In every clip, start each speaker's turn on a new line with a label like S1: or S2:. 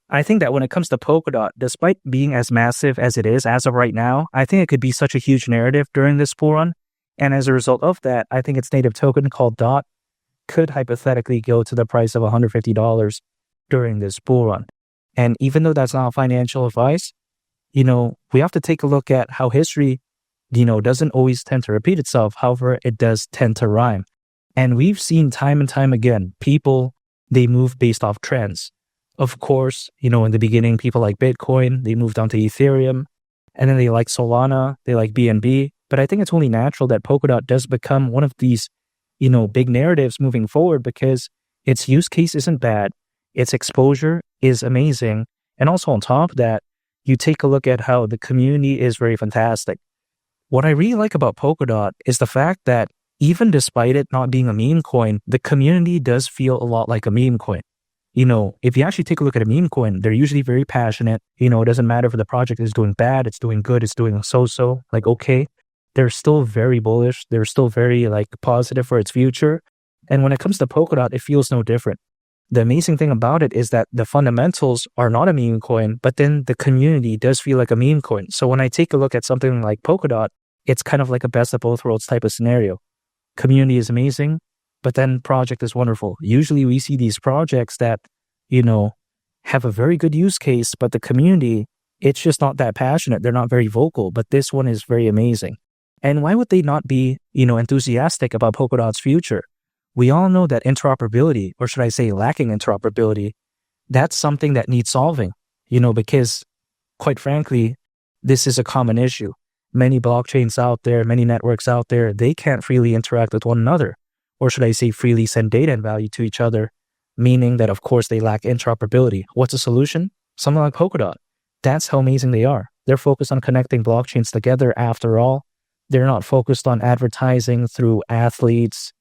S1: I think that when it comes to Polkadot, despite being as massive as it is as of right now, I think it could be such a huge narrative during this bull run. And as a result of that, I think its native token called DOT could hypothetically go to the price of $150 during this bull run. And even though that's not financial advice, we have to take a look at how history, doesn't always tend to repeat itself. However, it does tend to rhyme. And we've seen time and time again, people, they move based off trends. Of course, in the beginning, people like Bitcoin, they moved on to Ethereum, and then they like Solana, they like BNB. But I think it's only natural that Polkadot does become one of these, big narratives moving forward because its use case isn't bad, its exposure is amazing, and also on top of that, you take a look at how the community is very fantastic. What I really like about Polkadot is the fact that even despite it not being a meme coin, the community does feel a lot like a meme coin. If you actually take a look at a meme coin, they're usually very passionate. It doesn't matter if the project is doing bad, it's doing good, it's doing so-so, okay. They're still very bullish. They're still very positive for its future. And when it comes to Polkadot, it feels no different. The amazing thing about it is that the fundamentals are not a meme coin, but then the community does feel like a meme coin. So when I take a look at something like Polkadot, it's kind of like a best of both worlds type of scenario. Community is amazing, but then project is wonderful. Usually we see these projects that, have a very good use case, but the community, it's just not that passionate. They're not very vocal, but this one is very amazing. And why would they not be, enthusiastic about Polkadot's future? We all know that interoperability, or should I say lacking interoperability, that's something that needs solving, because quite frankly, this is a common issue. Many blockchains out there, many networks out there, they can't freely interact with one another. Or should I say freely send data and value to each other, meaning that of course they lack interoperability. What's the solution? Something like Polkadot. That's how amazing they are. They're focused on connecting blockchains together after all. They're not focused on advertising through athletes,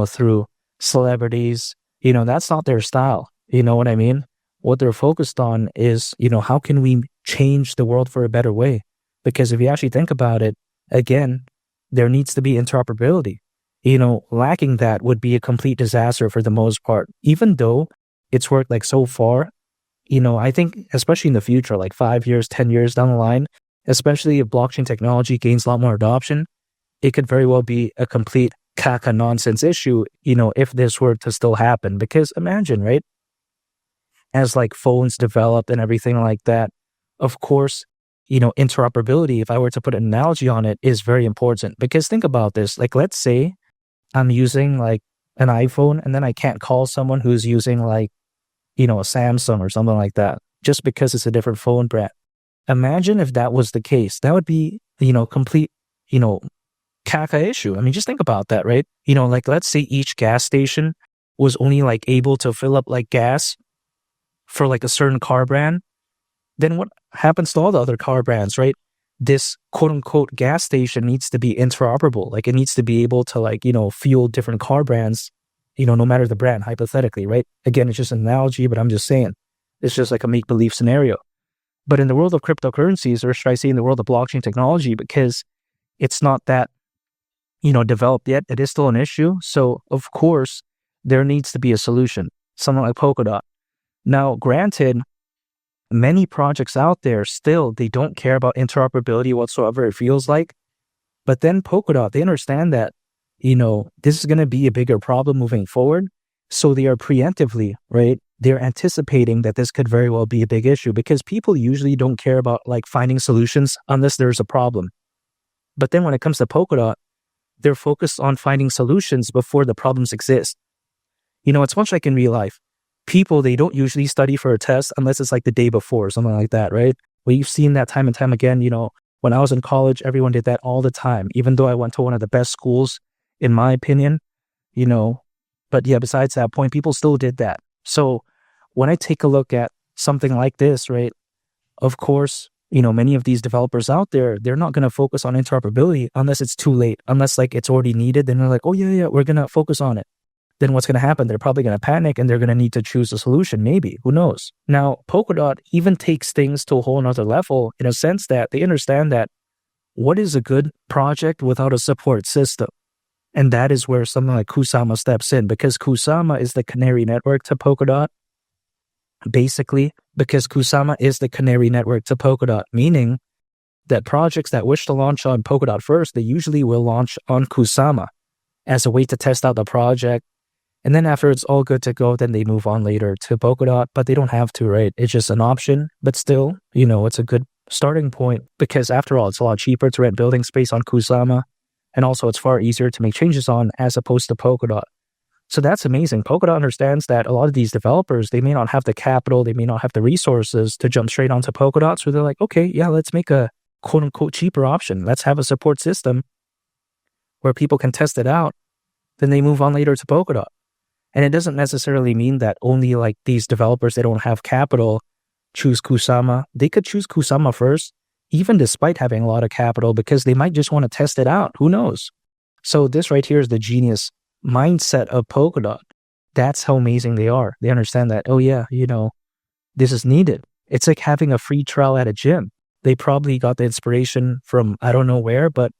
S1: through celebrities. That's not their style. You know what I mean? What they're focused on is, how can we change the world for a better way? Because if you actually think about it, again, there needs to be interoperability. Lacking that would be a complete disaster for the most part. Even though it's worked so far, I think especially in the future, 5 years, 10 years down the line, especially if blockchain technology gains a lot more adoption, it could very well be a complete caca nonsense issue, if this were to still happen. Because imagine, right? As phones develop and everything like that, of course, interoperability, if I were to put an analogy on it, is very important. Because think about this, let's say I'm using an iPhone and then I can't call someone who's using a Samsung or something like that, just because it's a different phone brand. Imagine if that was the case. That would be, complete, caca issue. I mean, just think about that, right? Let's say each gas station was only able to fill up gas for a certain car brand. Then what happens to all the other car brands, right? This quote unquote gas station needs to be interoperable. It needs to be able to fuel different car brands, no matter the brand, hypothetically, right? Again, it's just an analogy, but I'm just saying it's just a make-believe scenario. But in the world of cryptocurrencies, or should I say in the world of blockchain technology, because it's not that, developed yet, it is still an issue. So of course, there needs to be a solution, something like Polkadot. Now, granted, many projects out there still, they don't care about interoperability whatsoever, it feels like. But then Polkadot, they understand that, this is going to be a bigger problem moving forward. So they are preemptively, right? They're anticipating that this could very well be a big issue because people usually don't care about finding solutions unless there's a problem. But then when it comes to Polkadot, they're focused on finding solutions before the problems exist. It's much like in real life. People, they don't usually study for a test unless it's the day before or something like that, right? We've seen that time and time again. When I was in college, everyone did that all the time, even though I went to one of the best schools, in my opinion, But yeah, besides that point, people still did that. So when I take a look at something like this, right, of course, many of these developers out there, they're not going to focus on interoperability unless it's too late, unless it's already needed. Then they're oh yeah, we're going to focus on it. Then what's going to happen? They're probably going to panic and they're going to need to choose a solution. Maybe, who knows? Now, Polkadot even takes things to a whole nother level in a sense that they understand that what is a good project without a support system? And that is where something like Kusama steps in, because Kusama is the canary network to Polkadot. basically because Kusama is the canary network to Polkadot, meaning that projects that wish to launch on Polkadot first, they usually will launch on Kusama as a way to test out the project. And then after it's all good to go, then they move on later to Polkadot, but they don't have to, right? It's just an option, but still, it's a good starting point because after all, it's a lot cheaper to rent building space on Kusama. And also it's far easier to make changes on as opposed to Polkadot. So that's amazing. Polkadot understands that a lot of these developers, they may not have the capital, they may not have the resources to jump straight onto Polkadot. So they're like, okay, yeah, let's make a quote unquote cheaper option. Let's have a support system where people can test it out. Then they move on later to Polkadot. And it doesn't necessarily mean that only like these developers, they don't have capital, choose Kusama. They could choose Kusama first, even despite having a lot of capital, because they might just want to test it out. Who knows? So this right here is the genius mindset of Polkadot. That's how amazing they are. They understand that, oh yeah, this is needed. It's like having a free trial at a gym. They probably got the inspiration from, I don't know where, but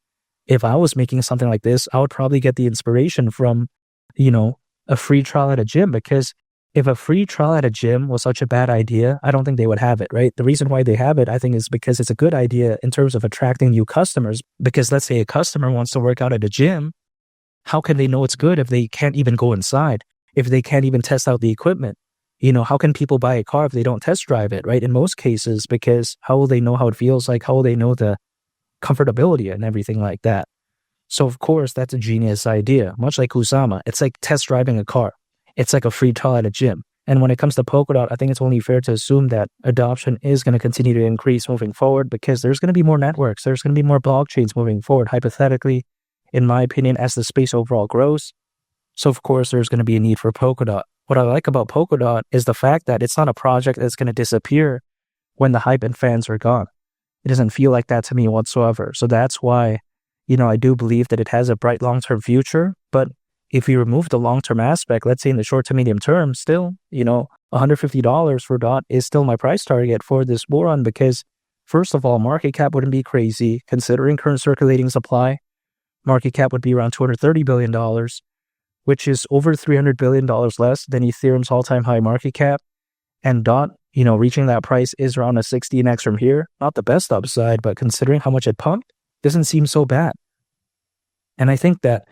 S1: if I was making something like this, I would probably get the inspiration from, a free trial at a gym, because if a free trial at a gym was such a bad idea, I don't think they would have it, right? The reason why they have it, I think, is because it's a good idea in terms of attracting new customers. Because let's say a customer wants to work out at a gym, how can they know it's good if they can't even go inside, if they can't even test out the equipment? How can people buy a car if they don't test drive it, right? In most cases, because how will they know how it feels like? How will they know the comfortability and everything like that? So of course, that's a genius idea. Much like Kusama, it's like test driving a car. It's like a free trial at a gym. And when it comes to Polkadot, I think it's only fair to assume that adoption is going to continue to increase moving forward because there's going to be more networks. There's going to be more blockchains moving forward, hypothetically, in my opinion, as the space overall grows. So of course, there's going to be a need for Polkadot. What I like about Polkadot is the fact that it's not a project that's going to disappear when the hype and fans are gone. It doesn't feel like that to me whatsoever. So that's why I do believe that it has a bright long-term future, but if you remove the long-term aspect, let's say in the short to medium term, still, $150 for DOT is still my price target for this bull run because, first of all, market cap wouldn't be crazy. Considering current circulating supply, market cap would be around $230 billion, which is over $300 billion less than Ethereum's all-time high market cap. And DOT, reaching that price is around a 16x from here. Not the best upside, but considering how much it pumped, doesn't seem so bad. And I think that,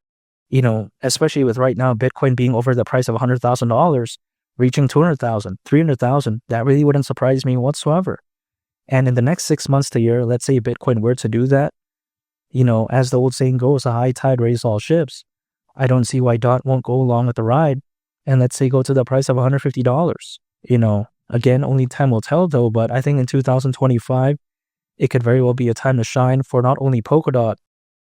S1: especially with right now Bitcoin being over the price of $100,000, reaching 200,000, 300,000, that really wouldn't surprise me whatsoever. And in the next 6 months to a year, let's say Bitcoin were to do that, as the old saying goes, a high tide raises all ships. I don't see why DOT won't go along with the ride and let's say go to the price of $150. Again, only time will tell though, but I think in 2025, it could very well be a time to shine for not only Polkadot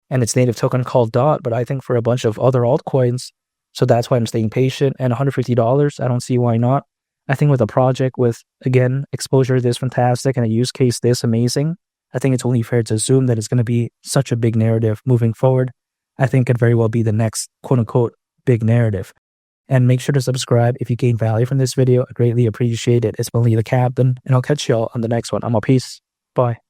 S1: and its native token called DOT, but I think for a bunch of other altcoins. So that's why I'm staying patient. And $150, I don't see why not. I think with a project with, again, exposure this fantastic and a use case this amazing, I think it's only fair to assume that it's going to be such a big narrative moving forward. I think it could very well be the next quote-unquote big narrative. And make sure to subscribe if you gain value from this video. I greatly appreciate it. It's been Lee the Captain, and I'll catch y'all on the next one. I'm out. Peace. Bye.